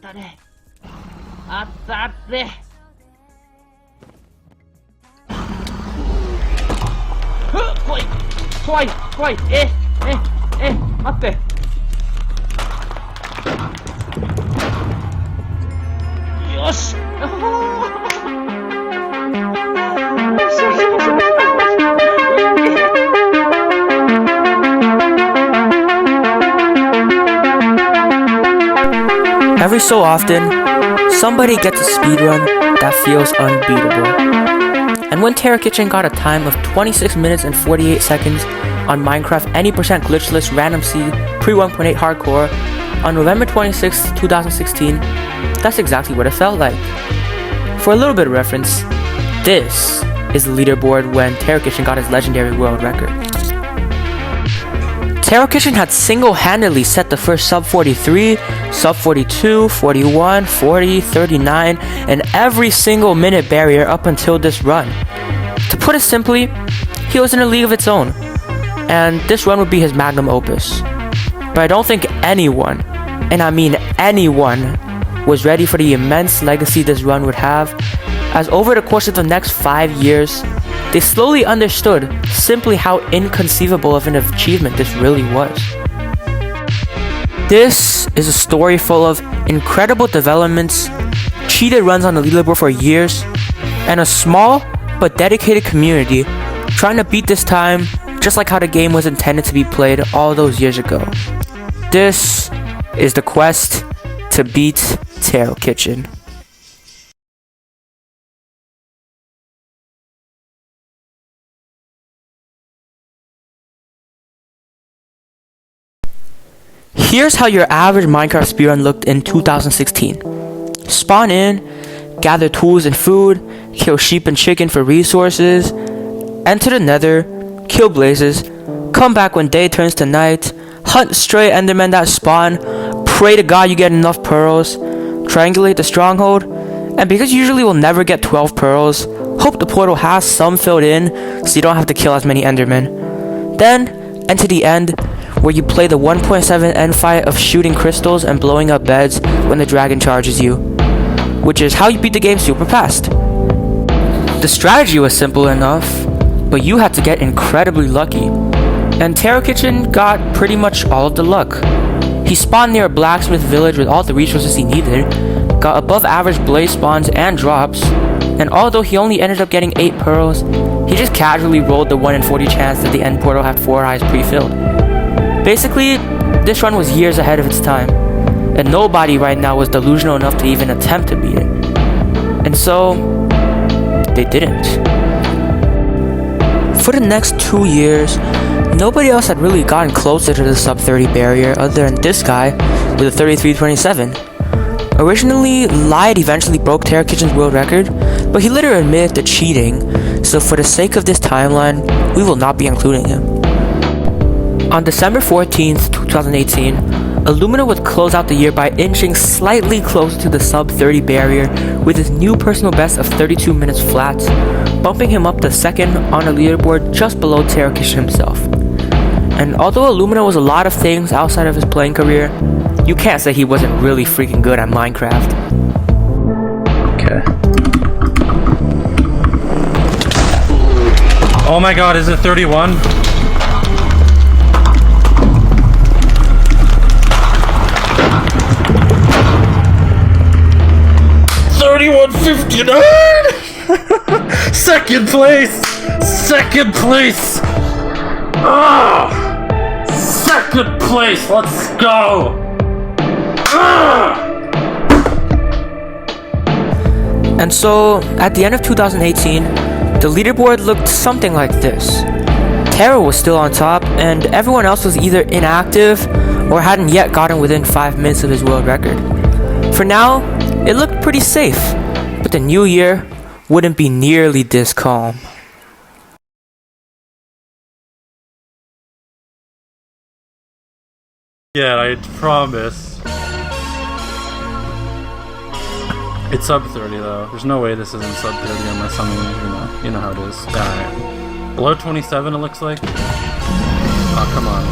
ったね。あったあって。怖い怖い怖い。待って。よし。Every so often, somebody gets a speedrun that feels unbeatable. And when Tarokitchen got a time of 26 minutes and 48 seconds on Minecraft any percent glitchless random seed pre 1.8 hardcore on November 26, 2016, that's exactly what it felt like. For a little bit of reference, this is the leaderboard when Tarokitchen got his legendary world record. Tarokitchen had single-handedly set the first sub 43, sub 42, 41, 40, 39, and every single minute barrier up until this run. To put it simply, he was in a league of its own, and this run would be his magnum opus. But I don't think anyone, and I mean anyone, was ready for the immense legacy this run would have, as over the course of the next 5 years, they slowly understood simply how inconceivable of an achievement this really was. This is a story full of incredible developments, cheated runs on the leaderboard for years, and a small but dedicated community trying to beat this time just like how the game was intended to be played all those years ago. This is the quest to beat Tarokitchen. Here's how your average Minecraft speedrun looked in 2016. Spawn in, gather tools and food, kill sheep and chicken for resources, enter the nether, kill blazes, come back when day turns to night, hunt stray endermen that spawn, pray to God you get enough pearls, triangulate the stronghold, and because you usually will never get 12 pearls, hope the portal has some filled in so you don't have to kill as many endermen. Then, enter the end, where you play the 1.7 end fight of shooting crystals and blowing up beds when the dragon charges you, which is how you beat the game super fast. The strategy was simple enough, but you had to get incredibly lucky, and Tarokitchen got pretty much all of the luck. He spawned near a blacksmith village with all the resources he needed, got above average blaze spawns and drops, and although he only ended up getting 8 pearls, he just casually rolled the 1 in 40 chance that the end portal had 4 eyes pre-filled. Basically, this run was years ahead of its time, and nobody right now was delusional enough to even attempt to beat it. And so, they didn't. For the next 2 years, nobody else had really gotten closer to the sub 30 barrier other than this guy with a 33.27. Originally, Light eventually broke Tarokitchen's world record, but he later admitted to cheating, so for the sake of this timeline, we will not be including him. On December 14th, 2018, Illumina would close out the year by inching slightly closer to the sub 30 barrier with his new personal best of 32 minutes flat, bumping him up to second on the leaderboard just below Tarokitchen himself. And although Illumina was a lot of things outside of his playing career, you can't say he wasn't really freaking good at Minecraft. Okay. Oh my god, is it 31? Second place! Second place! Second place! Let's go! And so, at the end of 2018, the leaderboard looked something like this. Taro was still on top, and everyone else was either inactive or hadn't yet gotten within 5 minutes of his world record. For now, it looked pretty safe, but the new year wouldn't be nearly this calm. Yeah, I promise. It's sub 30 though. There's no way this isn't sub 30 unless something, you know how it is. Yeah, below 27 it looks like. Oh, come on.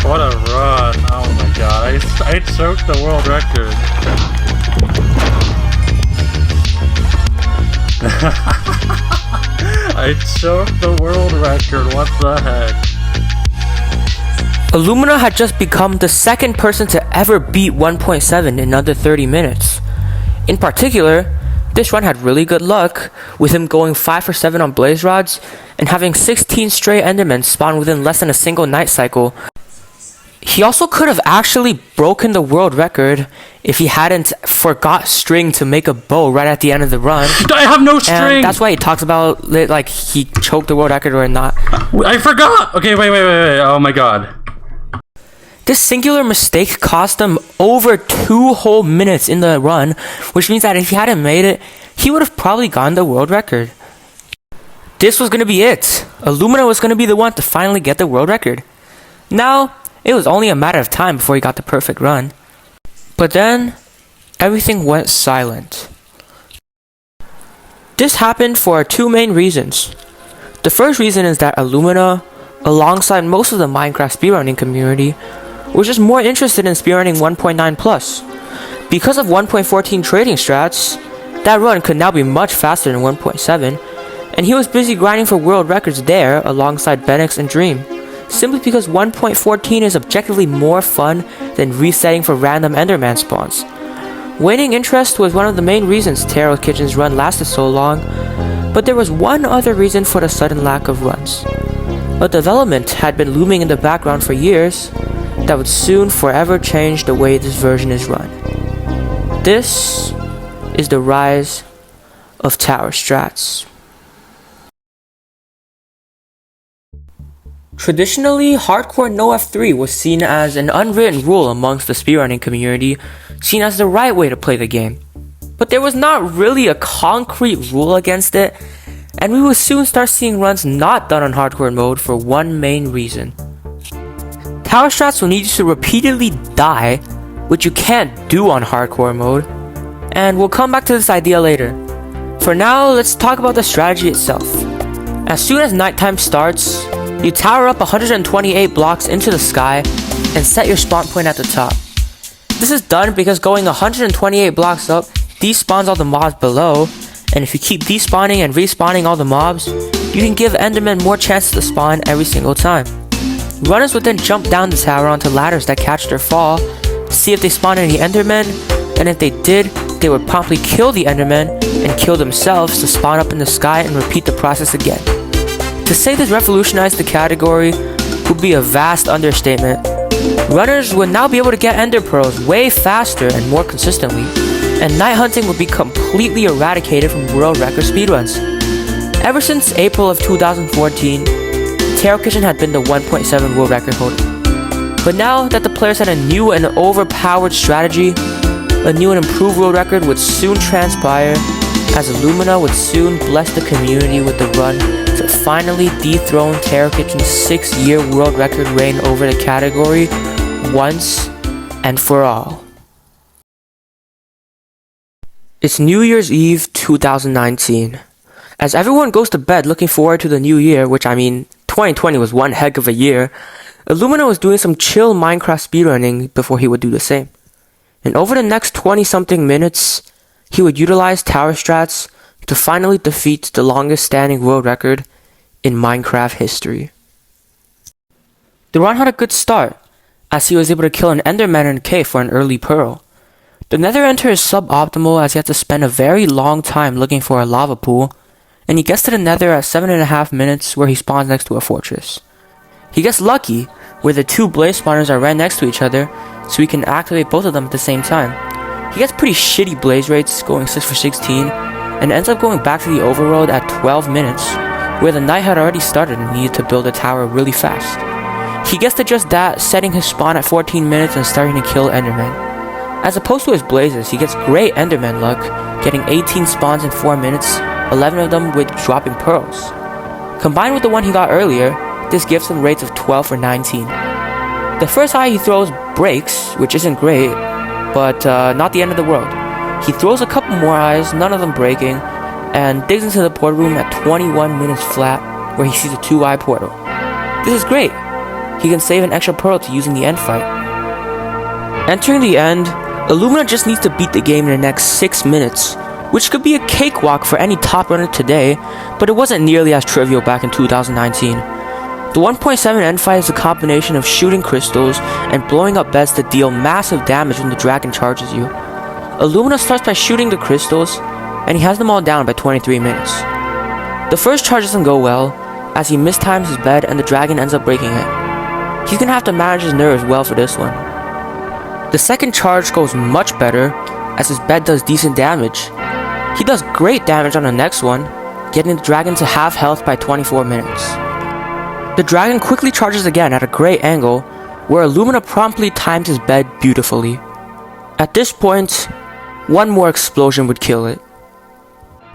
What a run. Oh my god. I choked the world record. I choked the world record. What the heck? Illumina had just become the second person to ever beat 1.7 in under 30 minutes. In particular, this run had really good luck, with him going 5 for 7 on blaze rods and having 16 stray endermen spawn within less than a single night cycle. He also could have actually broken the world record if he hadn't forgot string to make a bow right at the end of the run. I have no string! And that's why he talks about like he choked the world record or not. I forgot! Okay, wait. Oh my god. This singular mistake cost him over 2 whole minutes in the run, which means that if he hadn't made it, he would have probably gotten the world record. This was going to be it. Illumina was going to be the one to finally get the world record. Now, it was only a matter of time before he got the perfect run. But then, everything went silent. This happened for 2 main reasons. The first reason is that Illumina, alongside most of the Minecraft speedrunning community, was just more interested in speedrunning 1.9 plus. Because of 1.14 trading strats, that run could now be much faster than 1.7, and he was busy grinding for world records there alongside Benix and Dream, simply because 1.14 is objectively more fun than resetting for random enderman spawns. Waning interest was one of the main reasons Tarokitchen's run lasted so long, but there was one other reason for the sudden lack of runs. A development had been looming in the background for years that would soon forever change the way this version is run. This is the rise of tower strats. Traditionally, hardcore no F3 was seen as an unwritten rule amongst the speedrunning community, seen as the right way to play the game. But there was not really a concrete rule against it, and we would soon start seeing runs not done on hardcore mode for one main reason. Tower strats will need you to repeatedly die, which you can't do on hardcore mode, and we'll come back to this idea later. For now, let's talk about the strategy itself. As soon as nighttime starts, you tower up 128 blocks into the sky and set your spawn point at the top. This is done because going 128 blocks up despawns all the mobs below, and if you keep despawning and respawning all the mobs, you can give endermen more chances to spawn every single time. Runners would then jump down the tower onto ladders that catch their fall, see if they spawn any endermen, and if they did, they would promptly kill the endermen and kill themselves to spawn up in the sky and repeat the process again. To say this revolutionized the category would be a vast understatement. Runners would now be able to get ender pearls way faster and more consistently, and night hunting would be completely eradicated from world record speedruns. Ever since April of 2014, Tarokitchen had been the 1.7 world record holder. But now that the players had a new and overpowered strategy, a new and improved world record would soon transpire, as Illumina would soon bless the community with the run to finally dethrone Tarokitchen's 6-year world record reign over the category once and for all. It's New Year's Eve 2019. As everyone goes to bed looking forward to the new year, which 2020 was one heck of a year, Illumina was doing some chill Minecraft speedrunning before he would do the same. And over the next 20-something minutes, he would utilize tower strats to finally defeat the longest standing world record in Minecraft history. The run had a good start, as he was able to kill an enderman in a cave for an early pearl. The nether enter is suboptimal as he had to spend a very long time looking for a lava pool, and he gets to the nether at 7.5 minutes where he spawns next to a fortress. He gets lucky where the 2 blaze spawners are right next to each other, so he can activate both of them at the same time. He gets pretty shitty blaze rates, going 6 for 16, and ends up going back to the overworld at 12 minutes, where the night had already started and needed to build a tower really fast. He gets to just that, setting his spawn at 14 minutes and starting to kill endermen. As opposed to his blazes, he gets great enderman luck, getting 18 spawns in 4 minutes, 11 of them with dropping pearls. Combined with the one he got earlier, this gives him rates of 12 for 19. The first eye he throws breaks, which isn't great, but not the end of the world. He throws a couple more eyes, none of them breaking, and digs into the portal room at 21 minutes flat, where he sees a 2-eye portal. This is great. he can save an extra pearl to use in the end fight. Entering the end, Illumina just needs to beat the game in the next 6 minutes, which could be a cakewalk for any top runner today, but it wasn't nearly as trivial back in 2019. The 1.7 end fight is a combination of shooting crystals and blowing up beds to deal massive damage when the dragon charges you. Illumina starts by shooting the crystals, and he has them all down by 23 minutes. The first charge doesn't go well, as he mistimes his bed and the dragon ends up breaking it. He's gonna have to manage his nerves well for this one. The second charge goes much better, as his bed does decent damage. He does great damage on the next one, getting the dragon to half health by 24 minutes. The dragon quickly charges again at a great angle, where Illumina promptly times his bed beautifully. At this point, one more explosion would kill it.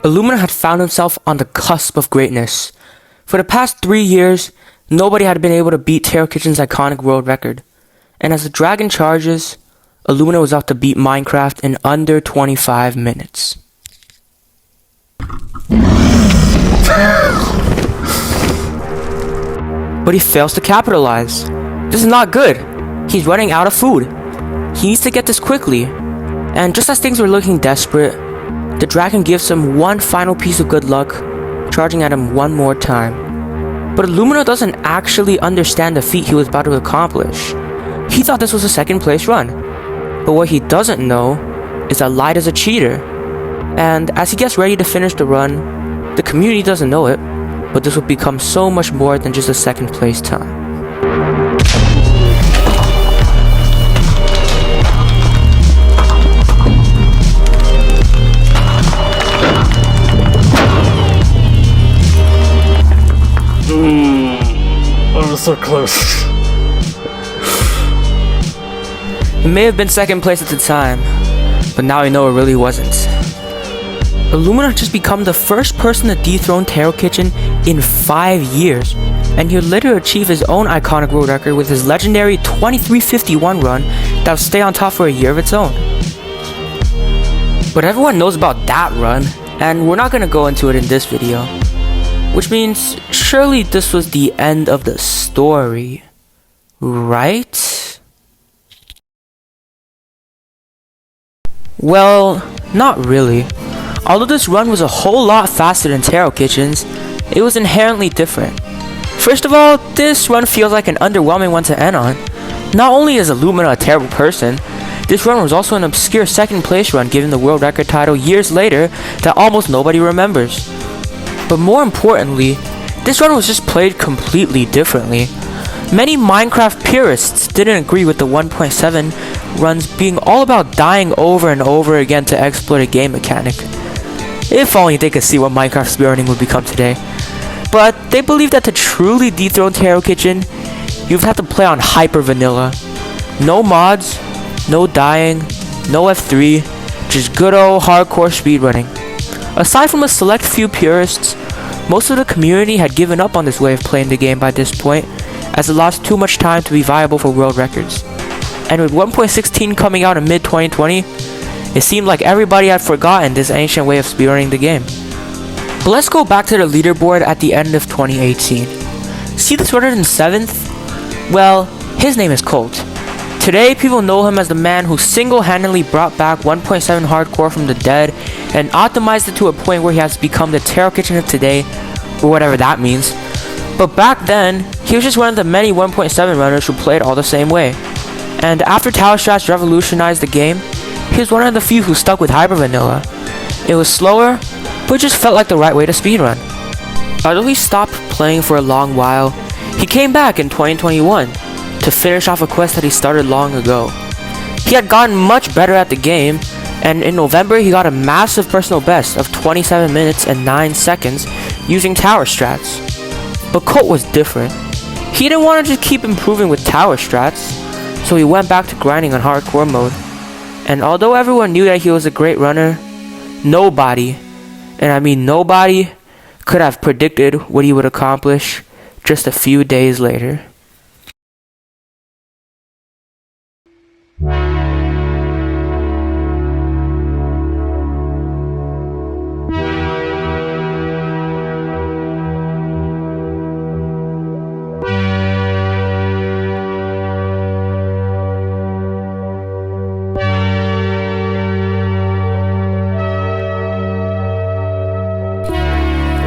Illumina had found himself on the cusp of greatness. For the past 3 years, nobody had been able to beat Tarokitchen's iconic world record. And as the dragon charges, Illumina was out to beat Minecraft in under 25 minutes. But he fails to capitalize. This is not good. He's running out of food. He needs to get this quickly. And just as things were looking desperate, the dragon gives him one final piece of good luck, charging at him one more time. But Illumina doesn't actually understand the feat he was about to accomplish. He thought this was a second place run. But what he doesn't know is that Light is a cheater. And as he gets ready to finish the run, the community doesn't know it, but this will become so much more than just a second place time. I was so close. It may have been second place at the time, but now I know it really wasn't. Illumina just become the first person to dethrone Tarokitchen in 5 years, and he'll later achieve his own iconic world record with his legendary 2351 run that'll stay on top for a year of its own. But everyone knows about that run, and we're not gonna go into it in this video. Which means, surely this was the end of the story, right? Well, not really. Although this run was a whole lot faster than Tarokitchen's, it was inherently different. First of all, this run feels like an underwhelming one to end on. Not only is Illumina a terrible person, this run was also an obscure second place run given the world record title years later that almost nobody remembers. But more importantly, this run was just played completely differently. Many Minecraft purists didn't agree with the 1.7 runs being all about dying over and over again to exploit a game mechanic. If only they could see what Minecraft speedrunning would become today. But they believe that to truly dethrone Tarokitchen, you'd have to play on hyper vanilla. No mods, no dying, no F3, just good old hardcore speedrunning. Aside from a select few purists, most of the community had given up on this way of playing the game by this point, as it lost too much time to be viable for world records. And with 1.16 coming out in mid-2020, it seemed like everybody had forgotten this ancient way of speedrunning the game. But let's go back to the leaderboard at the end of 2018. See this ordered in 7th? Well, his name is Colt. Today, people know him as the man who single-handedly brought back 1.7 hardcore from the dead and optimized it to a point where he has become the Tarokitchen of today, or whatever that means. But back then, he was just one of the many 1.7 runners who played all the same way. And after Tower Strats revolutionized the game, he was one of the few who stuck with hyper vanilla. It was slower, but it just felt like the right way to speedrun. Although he stopped playing for a long while, he came back in 2021 to finish off a quest that he started long ago. He had gotten much better at the game, and in November he got a massive personal best of 27 minutes and 9 seconds using Tower Strats. But Colt was different. He didn't want to just keep improving with Tower Strats, so he went back to grinding on hardcore mode. And although everyone knew that he was a great runner, nobody, and I mean nobody, could have predicted what he would accomplish just a few days later.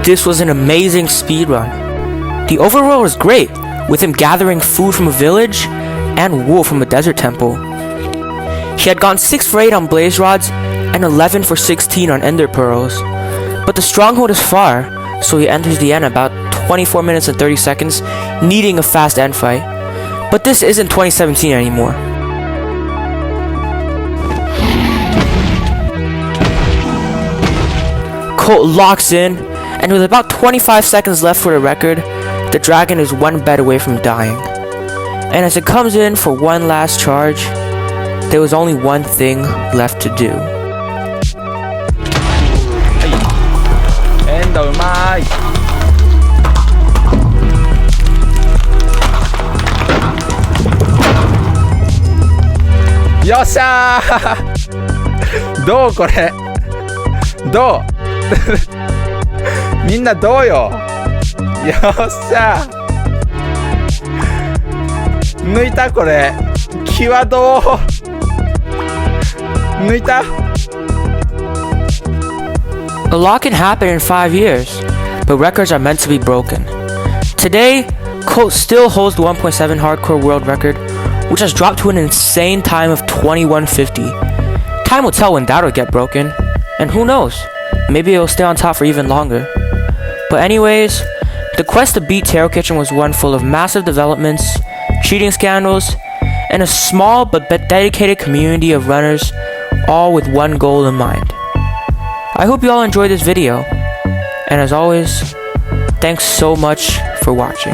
This was an amazing speedrun. The overworld was great, with him gathering food from a village and wool from a desert temple. He had gone 6 for 8 on blaze rods and 11 for 16 on ender pearls. But the stronghold is far, so he enters the end about 24 minutes and 30 seconds, needing a fast end fight. But this isn't 2017 anymore. Colt locks in, and with about 25 seconds left for the record, the dragon is 1 bed away from dying. And as it comes in for one last charge, there was only one thing left to do. エンドうまい。よっしゃーどうこれどうみんなどうよ。よっしゃ抜いたこれ際どう抜いた。 A lot can happen in 5 years, but records are meant to be broken. Today, Colt still holds the 1.7 hardcore world record, which has dropped to an insane time of 21:50. Time will tell when that'll get broken, and who knows, maybe it'll stay on top for even longer. But anyways, the quest to beat Tarokitchen was one full of massive developments, cheating scandals, and a small but dedicated community of runners, all with one goal in mind. I hope you all enjoyed this video, and as always, thanks so much for watching.